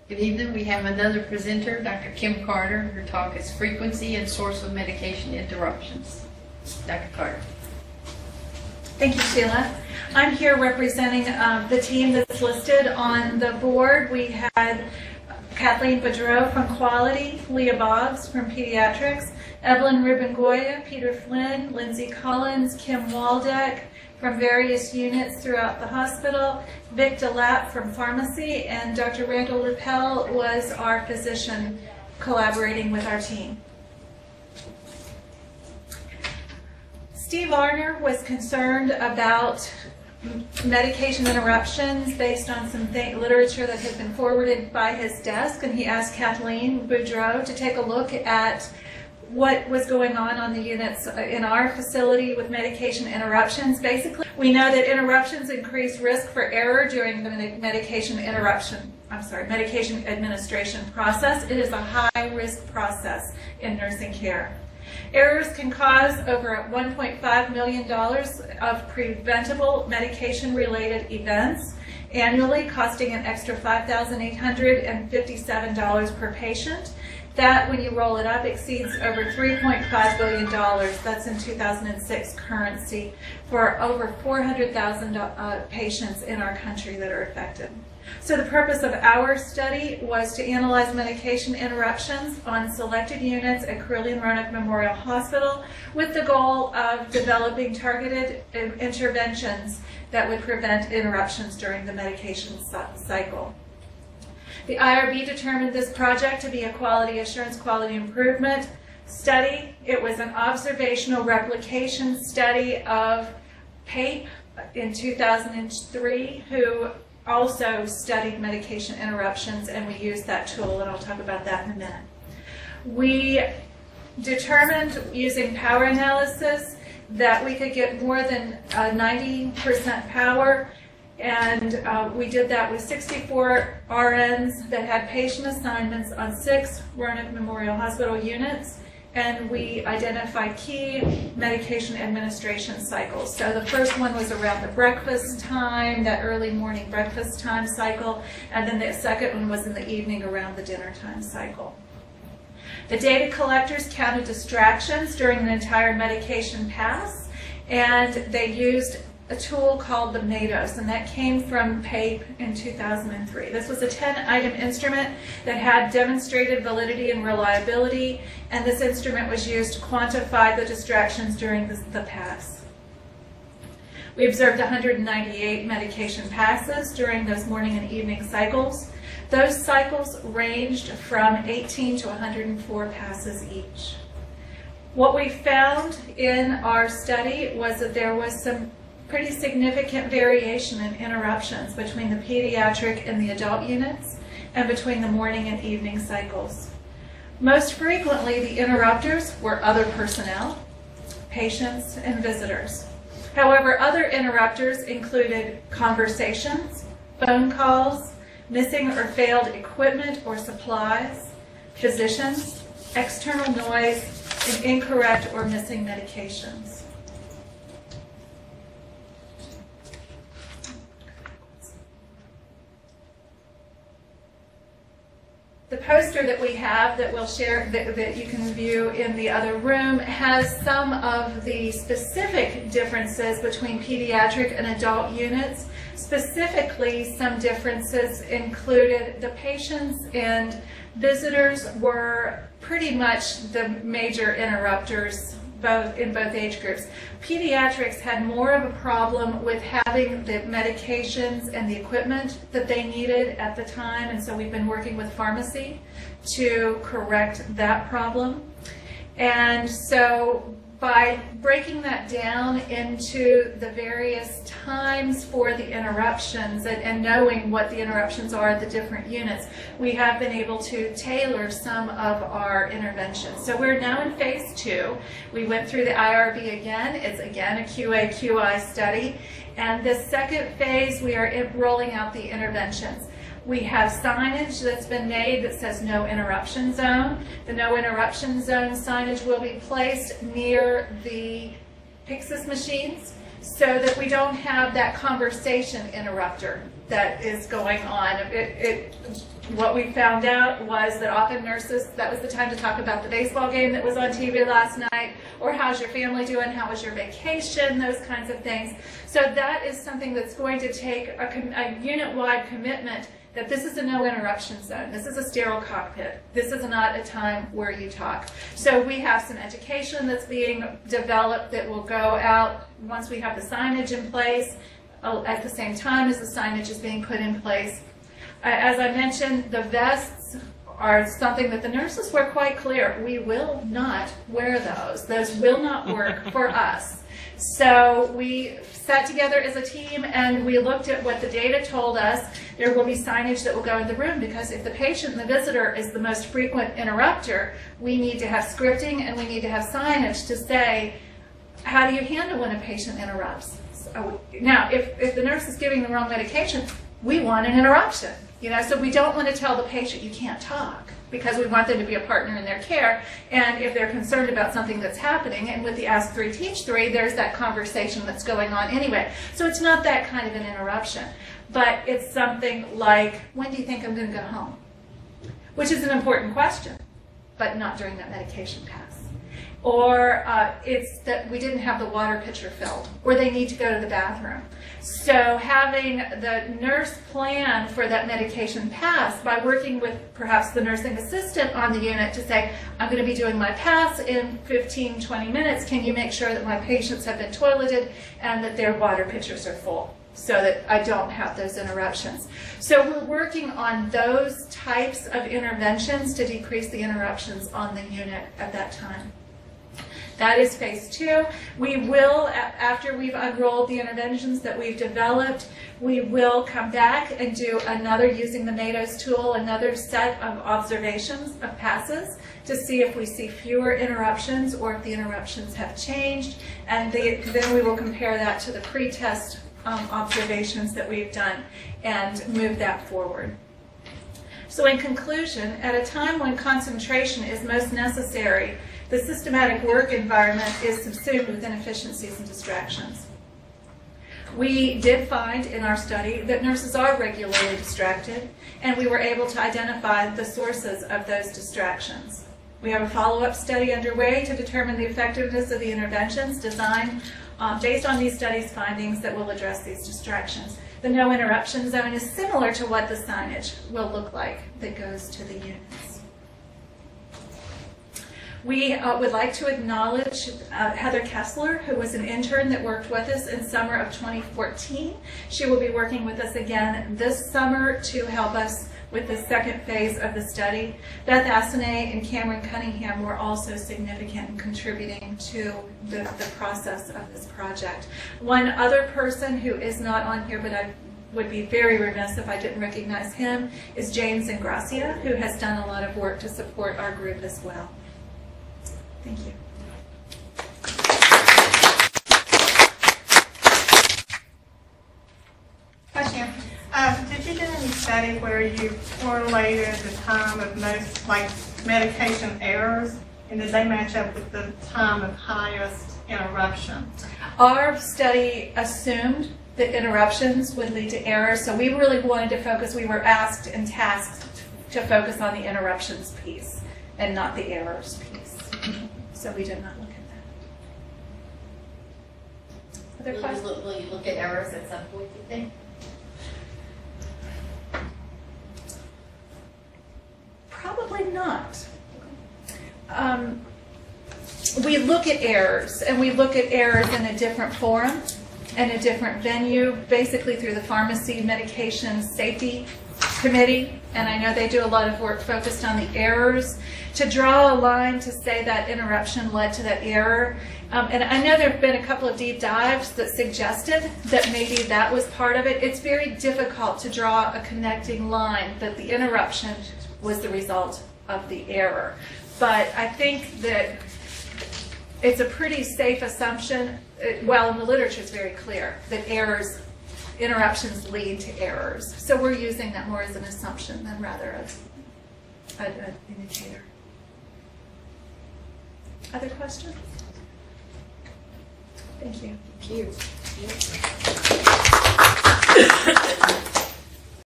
Good evening. We have another presenter, Dr. Kim Carter. Her talk is Frequency and Source of Medication Interruptions. Dr. Carter. Thank you, Sheila. I'm here representing the team that's listed on the board. We had Kathleen Boudreau from Quality, Leah Boggs from Pediatrics, Evelyn Rubengoya, Peter Flynn, Lindsay Collins, Kim Waldeck from various units throughout the hospital, Vic DeLapp from Pharmacy, and Dr. Randall Lippel was our physician collaborating with our team. Steve Arner was concerned about medication interruptions based on some literature that had been forwarded by his desk, and he asked Kathleen Boudreau to take a look at what was going on the units in our facility with medication interruptions. Basically, we know that interruptions increase risk for error during the medication administration process. It is a high-risk process in nursing care. Errors can cause over $1.5 million of preventable medication-related events annually, costing an extra $5,857 per patient. That, when you roll it up, exceeds over $3.5 billion. That's in 2006 currency for over 400,000 patients in our country that are affected. So the purpose of our study was to analyze medication interruptions on selected units at Carilion Roanoke Memorial Hospital with the goal of developing targeted interventions that would prevent interruptions during the medication cycle. The IRB determined this project to be a quality assurance, quality improvement study. It was an observational replication study of PAPE in 2003, who also studied medication interruptions, and we used that tool, and I'll talk about that in a minute. We determined using power analysis that we could get more than 90% power, and we did that with 64 RNs that had patient assignments on 6 Roanoke Memorial Hospital units, and we identified key medication administration cycles. So the first one was around the breakfast time, that early morning breakfast time cycle, and then the second one was in the evening around the dinner time cycle. The data collectors counted distractions during the entire medication pass, and they used a tool called the MADOS, and that came from PAPE in 2003. This was a 10-item instrument that had demonstrated validity and reliability, and this instrument was used to quantify the distractions during the pass. We observed 198 medication passes during those morning and evening cycles. Those cycles ranged from 18 to 104 passes each. What we found in our study was that there was some pretty significant variation in interruptions between the pediatric and the adult units and between the morning and evening cycles. Most frequently, the interrupters were other personnel, patients, and visitors. However, other interrupters included conversations, phone calls, missing or failed equipment or supplies, physicians, external noise, and incorrect or missing medications. The poster that we have that we'll share, that you can view in the other room, has some of the specific differences between pediatric and adult units. Specifically, some differences included the patients and visitors were pretty much the major interrupters in both age groups. Pediatrics had more of a problem with having the medications and the equipment that they needed at the time, and so we've been working with pharmacy to correct that problem. And so by breaking that down into the various times for the interruptions and knowing what the interruptions are at the different units, we have been able to tailor some of our interventions. So we're now in phase 2. We went through the IRB again. It's again a QA/QI study. And this second phase, we are rolling out the interventions. We have signage that's been made that says no interruption zone. The no interruption zone signage will be placed near the Pyxis machines so that we don't have that conversation interrupter that is going on. What we found out was that often nurses, that was the time to talk about the baseball game that was on TV last night, or how's your family doing, how was your vacation, those kinds of things. So that is something that's going to take a unit-wide commitment that this is a no interruption zone. This is a sterile cockpit. This is not a time where you talk. So we have some education that's being developed that will go out once we have the signage in place, at the same time as the signage is being put in place. As I mentioned, the vests are something that the nurses were quite clear. We will not wear those. Those will not work for us. So we sat together as a team and we looked at what the data told us. There will be signage that will go in the room, because if the patient and the visitor is the most frequent interrupter, we need to have scripting and we need to have signage to say, how do you handle when a patient interrupts? So, now, if the nurse is giving the wrong medication, we want an interruption. So we don't want to tell the patient you can't talk, because we want them to be a partner in their care. And if they're concerned about something that's happening, and with the Ask 3, Teach 3, there's that conversation that's going on anyway. So it's not that kind of an interruption. But it's something like, when do you think I'm going to go home? Which is an important question, but not during that medication pass. Or it's that we didn't have the water pitcher filled, or they need to go to the bathroom. So having the nurse plan for that medication pass by working with perhaps the nursing assistant on the unit to say, I'm going to be doing my pass in 15, 20 minutes. Can you make sure that my patients have been toileted and that their water pitchers are full, so that I don't have those interruptions? So we're working on those types of interventions to decrease the interruptions on the unit at that time. That is phase 2. We will, after we've unrolled the interventions that we've developed, we will come back and do another, using the NATO's tool, another set of observations of passes to see if we see fewer interruptions or if the interruptions have changed. And then we will compare that to the pre-test observations that we've done and move that forward. So in conclusion, at a time when concentration is most necessary, the systematic work environment is subsumed with inefficiencies and distractions. We did find in our study that nurses are regularly distracted, and we were able to identify the sources of those distractions. We have a follow-up study underway to determine the effectiveness of the interventions designed based on these studies' findings that will address these distractions. The no interruption zone is similar to what the signage will look like that goes to the units. We would like to acknowledge Heather Kessler, who was an intern that worked with us in summer of 2014. She will be working with us again this summer to help us with the second phase of the study. Beth Assanay and Cameron Cunningham were also significant in contributing to the process of this project. One other person who is not on here, but I would be very remiss if I didn't recognize him, is James Ingracia, who has done a lot of work to support our group as well. Thank you. Question. Did you do any study where you correlated the time of most, like, medication errors, and did they match up with the time of highest interruption? Our study assumed that interruptions would lead to errors, so we really wanted to focus, we were asked and tasked to focus on the interruptions piece and not the errors piece. So we did not look at that. Other questions? Will you look at errors at some point, do you think? Probably not. We look at errors, and we look at errors in a different forum and a different venue, basically through the Pharmacy Medication Safety Committee, and I know they do a lot of work focused on the errors. To draw a line to say that interruption led to that error, and I know there have been a couple of deep dives that suggested that maybe that was part of it. It's very difficult to draw a connecting line that the interruption was the result of the error. But I think that it's a pretty safe assumption, well, in the literature it's very clear, that interruptions lead to errors. So we're using that more as an assumption than rather as an indicator. Other questions? Thank you. Thank you.